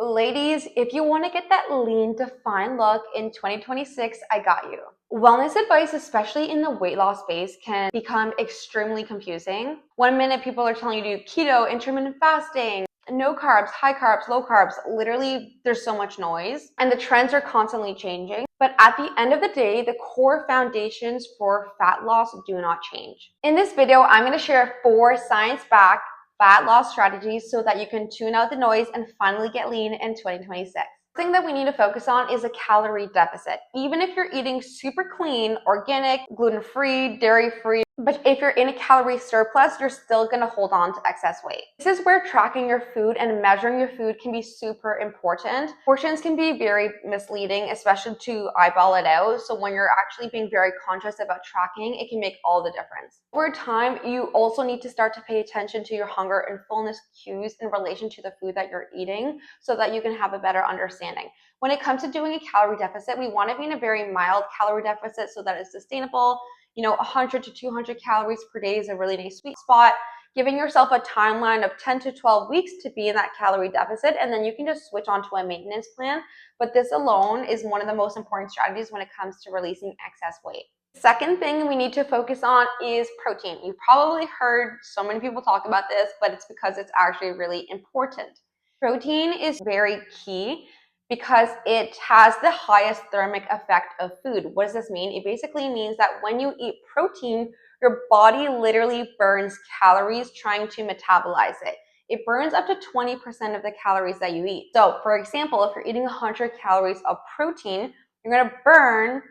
Ladies, if you want to get that lean, defined look in 2026, I got you. Wellness advice, especially in the weight loss space, can become extremely confusing. One minute people are telling you to do keto, intermittent fasting, no carbs, high carbs, low carbs. Literally, there's so much noise and the trends are constantly changing. But at the end of the day, the core foundations for fat loss do not change. In this video, I'm going to share 4 science-backed fat loss strategies so that you can tune out the noise and finally get lean in 2026. The thing that we need to focus on is a calorie deficit. Even if you're eating super clean, organic, gluten-free, dairy-free, but if you're in a calorie surplus, you're still going to hold on to excess weight. This is where tracking your food and measuring your food can be super important. Portions can be very misleading, especially to eyeball it out. So when you're actually being very conscious about tracking, it can make all the difference. Over time, you also need to start to pay attention to your hunger and fullness cues in relation to the food that you're eating so that you can have a better understanding. When it comes to doing a calorie deficit, we want to be in a very mild calorie deficit so that it's sustainable. 100 to 200 calories per day is a really nice sweet spot. Giving yourself a timeline of 10 to 12 weeks to be in that calorie deficit, and then you can just switch onto a maintenance plan. But this alone is one of the most important strategies when it comes to releasing excess weight. Second thing we need to focus on is protein. You've probably heard so many people talk about this, but it's because it's actually really important. Protein is very key because it has the highest thermic effect of food. What does this mean? It basically means that when you eat protein, your body literally burns calories trying to metabolize it. It burns up to 20% of the calories that you eat. So for example, if you're eating 100 calories of protein, you're going to burn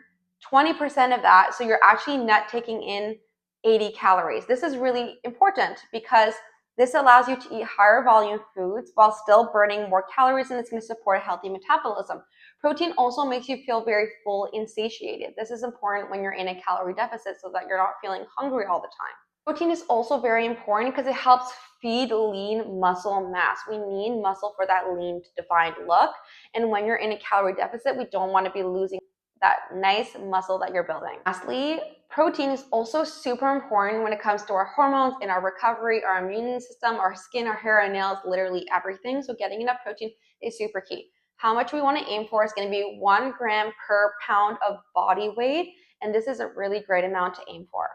20% of that. So you're actually net taking in 80 calories. This is really important because this allows you to eat higher volume foods while still burning more calories, and it's going to support a healthy metabolism. Protein also makes you feel very full and satiated. This is important when you're in a calorie deficit so that you're not feeling hungry all the time. Protein is also very important because it helps feed lean muscle mass. We need muscle for that lean to defined look. And when you're in a calorie deficit, we don't want to be losing that nice muscle that you're building. Lastly, protein is also super important when it comes to our hormones, in our recovery, our immune system, our skin, our hair, and nails, literally everything. So getting enough protein is super key. How much we want to aim for is going to be 1 gram per pound of body weight, and this is a really great amount to aim for.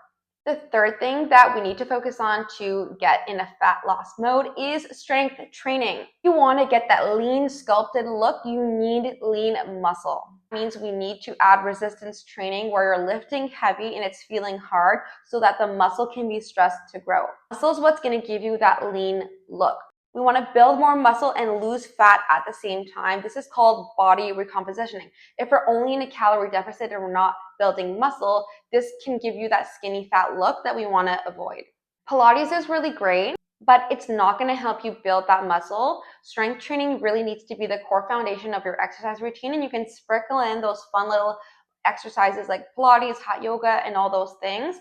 The third thing that we need to focus on to get in a fat loss mode is strength training. If you want to get that lean, sculpted look, you need lean muscle. It means we need to add resistance training where you're lifting heavy and it's feeling hard so that the muscle can be stressed to grow. Muscle is what's going to give you that lean look. We want to build more muscle and lose fat at the same time. This is called body recompositioning. If we're only in a calorie deficit and we're not building muscle, this can give you that skinny fat look that we want to avoid. Pilates is really great, but it's not going to help you build that muscle. Strength training really needs to be the core foundation of your exercise routine, and you can sprinkle in those fun little exercises like Pilates, hot yoga, and all those things.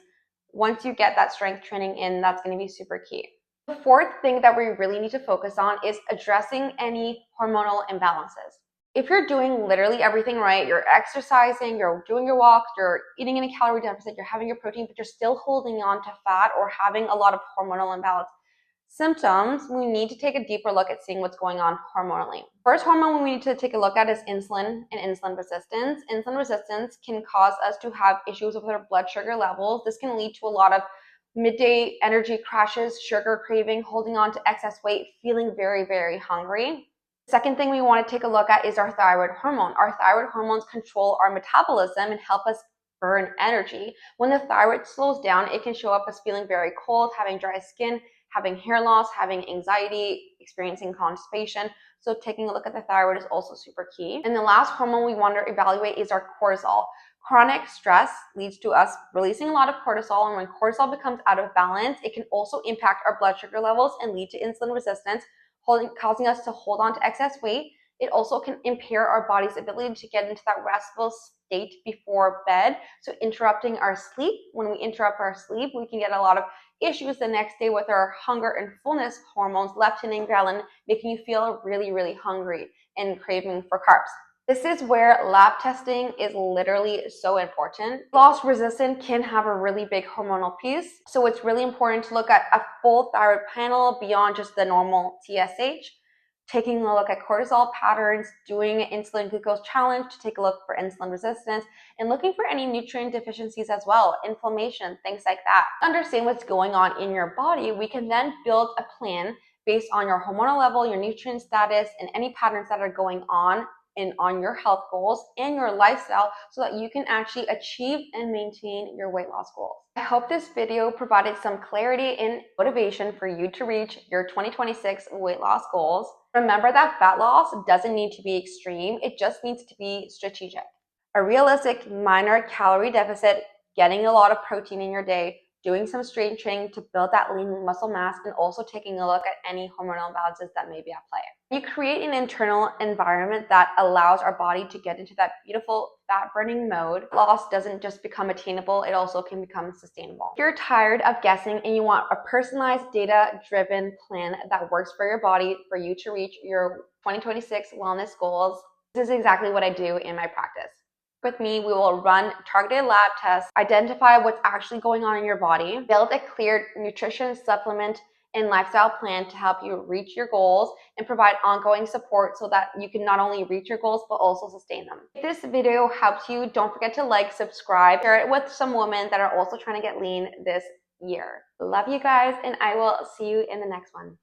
Once you get that strength training in, that's going to be super key. The fourth thing that we really need to focus on is addressing any hormonal imbalances. If you're doing literally everything right, you're exercising, you're doing your walks, you're eating in a calorie deficit, you're having your protein, but you're still holding on to fat or having a lot of hormonal imbalance symptoms, we need to take a deeper look at seeing what's going on hormonally. First hormone we need to take a look at is insulin and insulin resistance. Insulin resistance can cause us to have issues with our blood sugar levels. This can lead to a lot of midday energy crashes, sugar craving, holding on to excess weight, feeling very, very hungry. The second thing we want to take a look at is our thyroid hormone. Our thyroid hormones control our metabolism and help us burn energy. When the thyroid slows down, it can show up as feeling very cold, having dry skin, having hair loss, having anxiety, experiencing constipation. So taking a look at the thyroid is also super key. And the last hormone we want to evaluate is our cortisol. Chronic stress leads to us releasing a lot of cortisol, and when cortisol becomes out of balance, it can also impact our blood sugar levels and lead to insulin resistance, causing us to hold on to excess weight. It also can impair our body's ability to get into that restful state before bed, so interrupting our sleep. When we interrupt our sleep, we can get a lot of issues the next day with our hunger and fullness hormones, leptin and ghrelin, making you feel really, really hungry and craving for carbs. This is where lab testing is literally so important. Loss resistant can have a really big hormonal piece, so it's really important to look at a full thyroid panel beyond just the normal TSH taking a look at cortisol patterns, doing an insulin glucose challenge to take a look for insulin resistance, and looking for any nutrient deficiencies as well, inflammation, things like that. Understand what's going on in your body, we can then build a plan based on your hormonal level, your nutrient status, and any patterns that are going on and on your health goals and your lifestyle so that you can actually achieve and maintain your weight loss goals. I hope this video provided some clarity and motivation for you to reach your 2026 weight loss goals. Remember that fat loss doesn't need to be extreme, it just needs to be strategic. A realistic minor calorie deficit, getting a lot of protein in your day, doing some strength training to build that lean muscle mass, and also taking a look at any hormonal imbalances that may be at play. You create an internal environment that allows our body to get into that beautiful fat burning mode. Loss doesn't just become attainable, it also can become sustainable. If you're tired of guessing and you want a personalized data-driven plan that works for your body for you to reach your 2026 wellness goals, this is exactly what I do in my practice. With me, we will run targeted lab tests, identify what's actually going on in your body, build a clear nutrition, supplement, and lifestyle plan to help you reach your goals and provide ongoing support so that you can not only reach your goals but also sustain them. If this video helps you, don't forget to like, subscribe, share it with some women that are also trying to get lean this year. Love you guys, and I will see you in the next one.